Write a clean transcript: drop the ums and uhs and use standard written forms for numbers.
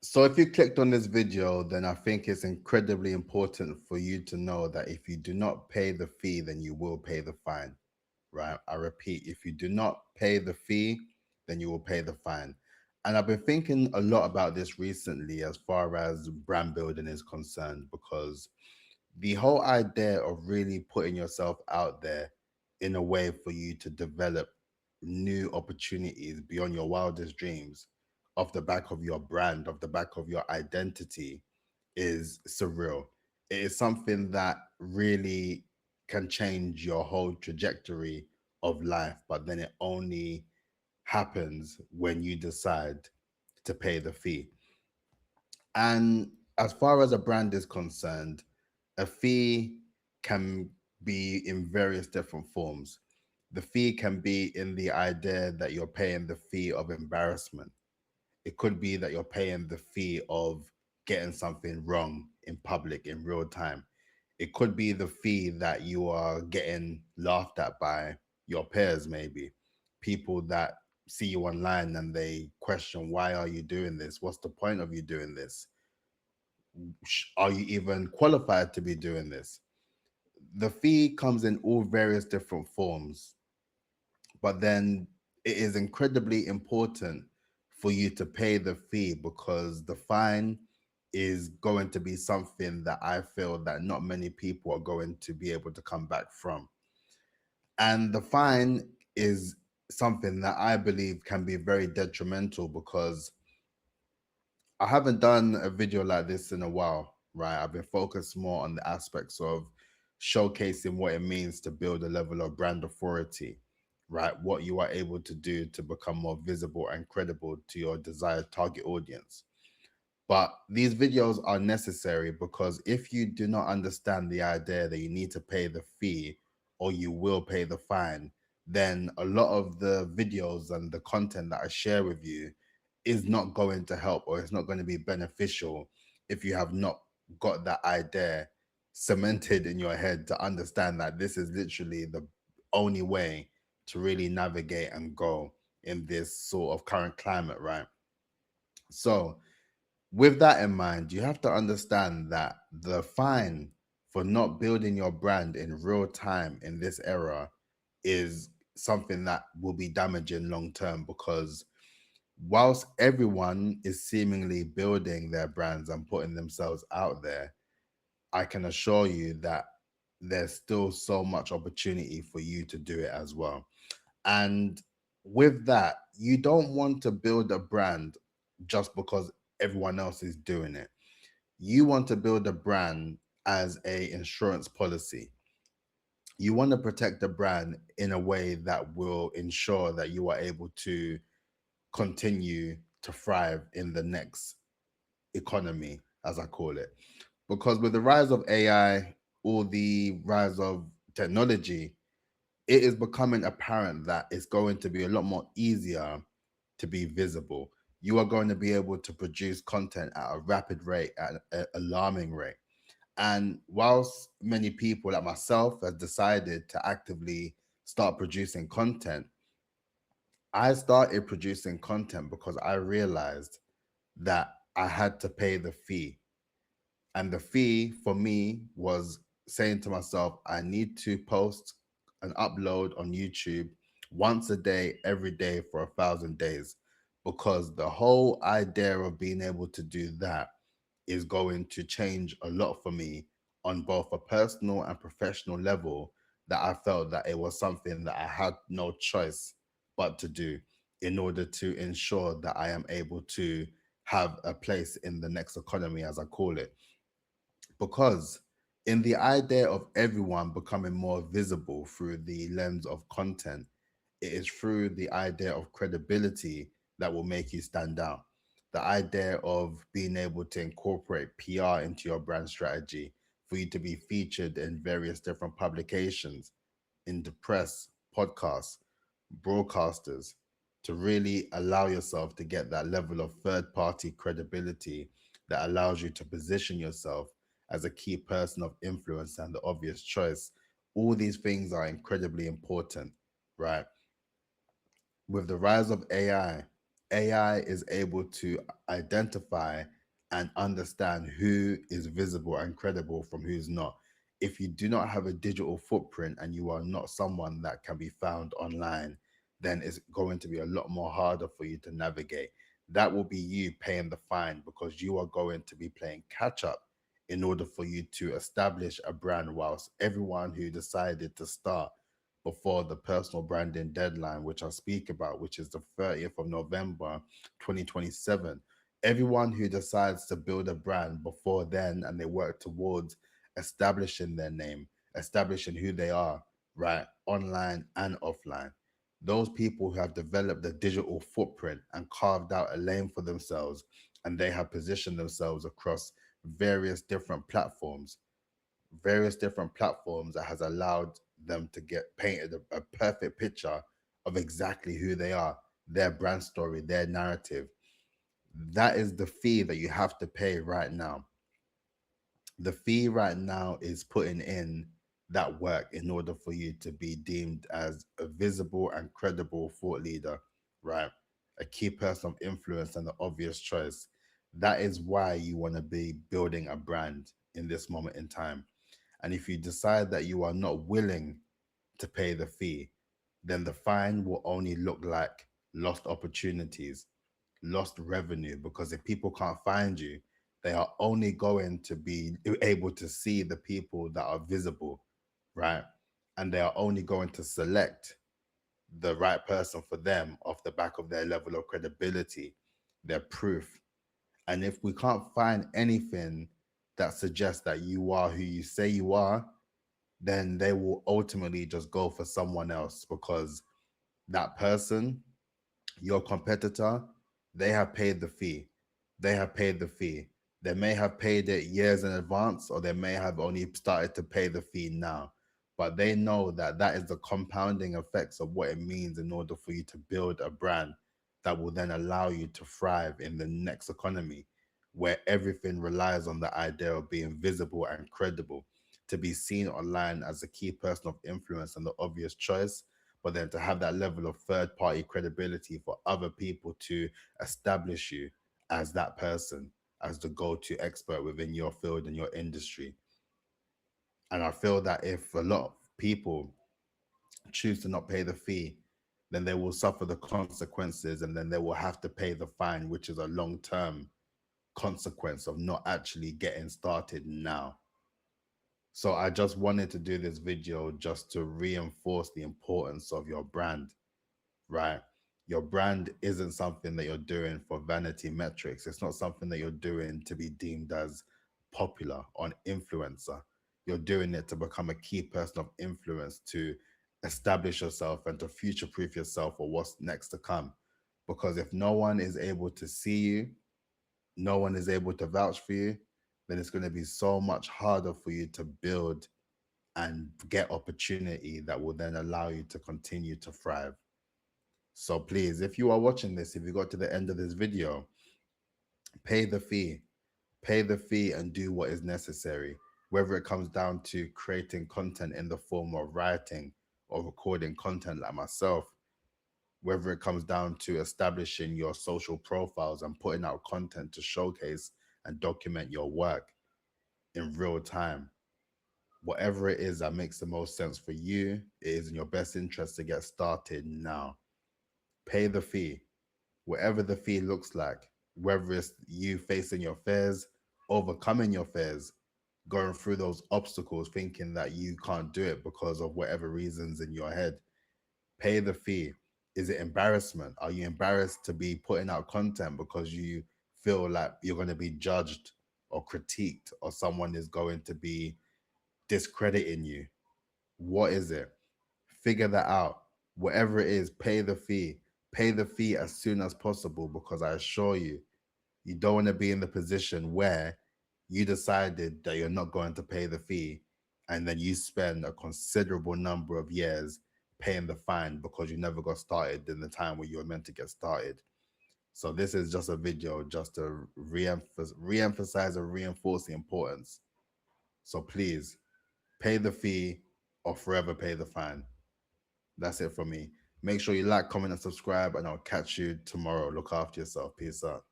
So if you clicked on this video, then I think it's incredibly important for you to know that if you do not pay the fee, then you will pay the fine, right? I repeat, if you do not pay the fee, then you will pay the fine. And I've been thinking a lot about this recently as far as brand building is concerned, because the whole idea of really putting yourself out there in a way for you to develop new opportunities beyond your wildest dreams off the back of your brand, off the back of your identity is surreal. It is something that really can change your whole trajectory of life, but then it only happens when you decide to pay the fee. And as far as a brand is concerned, a fee can be in various different forms. The fee can be in the idea that you're paying the fee of embarrassment. It could be that you're paying the fee of getting something wrong in public in real time. It could be the fee that you are getting laughed at by your peers, maybe people that see you online and they question, why are you doing this? What's the point of you doing this? Are you even qualified to be doing this? The fee comes in all various different forms, but then it is incredibly important for you to pay the fee, because the fine is going to be something that I feel that not many people are going to be able to come back from. And the fine is something that I believe can be very detrimental, because I haven't done a video like this in a while, right? I've been focused more on the aspects of showcasing what it means to build a level of brand authority, right? What you are able to do to become more visible and credible to your desired target audience. But these videos are necessary, because if you do not understand the idea that you need to pay the fee or you will pay the fine, then a lot of the videos and the content that I share with you is not going to help, or it's not going to be beneficial if you have not got that idea cemented in your head to understand that this is literally the only way to really navigate and go in this sort of current climate, right? So, with that in mind, you have to understand that the fine for not building your brand in real time in this era is something that will be damaging long term, because whilst everyone is seemingly building their brands and putting themselves out there, I can assure you that there's still so much opportunity for you to do it as well. And with that, you don't want to build a brand just because everyone else is doing it. You want to build a brand as a insurance policy. You want to protect the brand in a way that will ensure that you are able to continue to thrive in the next economy, as I call it. Because with the rise of AI, or the rise of technology, it is becoming apparent that it's going to be a lot more easier to be visible. You are going to be able to produce content at a rapid rate, at an alarming rate. And whilst many people like myself have decided to actively start producing content, I started producing content because I realized that I had to pay the fee. And the fee for me was saying to myself, I need to post and upload on YouTube once a day, every day for 1,000 days. Because the whole idea of being able to do that is going to change a lot for me on both a personal and professional level, that I felt that it was something that I had no choice but to do in order to ensure that I am able to have a place in the next economy, as I call it. Because in the idea of everyone becoming more visible through the lens of content, it is through the idea of credibility that will make you stand out. The idea of being able to incorporate PR into your brand strategy, for you to be featured in various different publications, in the press, podcasts, broadcasters, to really allow yourself to get that level of third party credibility that allows you to position yourself as a key person of influence and the obvious choice. All these things are incredibly important, right? With the rise of AI, AI is able to identify and understand who is visible and credible from who's not. If you do not have a digital footprint and you are not someone that can be found online, then it's going to be a lot more harder for you to navigate. That will be you paying the fine because you are going to be playing catch up in order for you to establish a brand, whilst everyone who decided to start before the personal branding deadline, which I'll speak about, which is the 30th of November, 2027. Everyone who decides to build a brand before then and they work towards establishing their name, establishing who they are, right, online and offline. Those people who have developed a digital footprint and carved out a lane for themselves, and they have positioned themselves across various different platforms, that has allowed them to get painted a perfect picture of exactly who they are, their brand story, their narrative. That is the fee that you have to pay right now. The fee right now is putting in that work in order for you to be deemed as a visible and credible thought leader, right? A key person of influence and the obvious choice. That is why you want to be building a brand in this moment in time. And if you decide that you are not willing to pay the fee, then the fine will only look like lost opportunities, lost revenue, because if people can't find you, they are only going to be able to see the people that are visible, right? And they are only going to select the right person for them off the back of their level of credibility, their proof. And if we can't find anything that suggests that you are who you say you are, then they will ultimately just go for someone else because that person, your competitor, they have paid the fee. They have paid the fee. They may have paid it years in advance, or they may have only started to pay the fee now. But they know that that is the compounding effects of what it means in order for you to build a brand that will then allow you to thrive in the next economy, where everything relies on the idea of being visible and credible, to be seen online as a key person of influence and the obvious choice, but then to have that level of third party credibility for other people to establish you as that person, as the go to expert within your field and your industry. And I feel that if a lot of people choose to not pay the fee, then they will suffer the consequences and then they will have to pay the fine, which is a long term consequence of not actually getting started now. So I just wanted to do this video just to reinforce the importance of your brand, right? Your brand isn't something that you're doing for vanity metrics. It's not something that you're doing to be deemed as popular or an influencer. You're doing it to become a key person of influence, to establish yourself and to future proof yourself for what's next to come. Because if no one is able to see you, no one is able to vouch for you, then it's going to be so much harder for you to build and get opportunity that will then allow you to continue to thrive. So please, if you are watching this, if you got to the end of this video, pay the fee. Pay the fee and do what is necessary, whether it comes down to creating content in the form of writing or recording content like myself, whether it comes down to establishing your social profiles and putting out content to showcase and document your work in real time. Whatever it is that makes the most sense for you, it is in your best interest to get started now. Pay the fee, whatever the fee looks like, whether it's you facing your fears, overcoming your fears, going through those obstacles, thinking that you can't do it because of whatever reasons in your head. Pay the fee. Is it embarrassment? Are you embarrassed to be putting out content because you feel like you're going to be judged or critiqued, or someone is going to be discrediting you? What is it? Figure that out. Whatever it is, pay the fee. Pay the fee as soon as possible, because I assure you, you don't want to be in the position where you decided that you're not going to pay the fee and then you spend a considerable number of years paying the fine because you never got started in the time where you were meant to get started. So this is just a video just to re-emphasize and reinforce the importance. So please pay the fee or forever pay the fine. That's it for me. Make sure you like, comment, and subscribe, and I'll catch you tomorrow. Look after yourself. Peace out.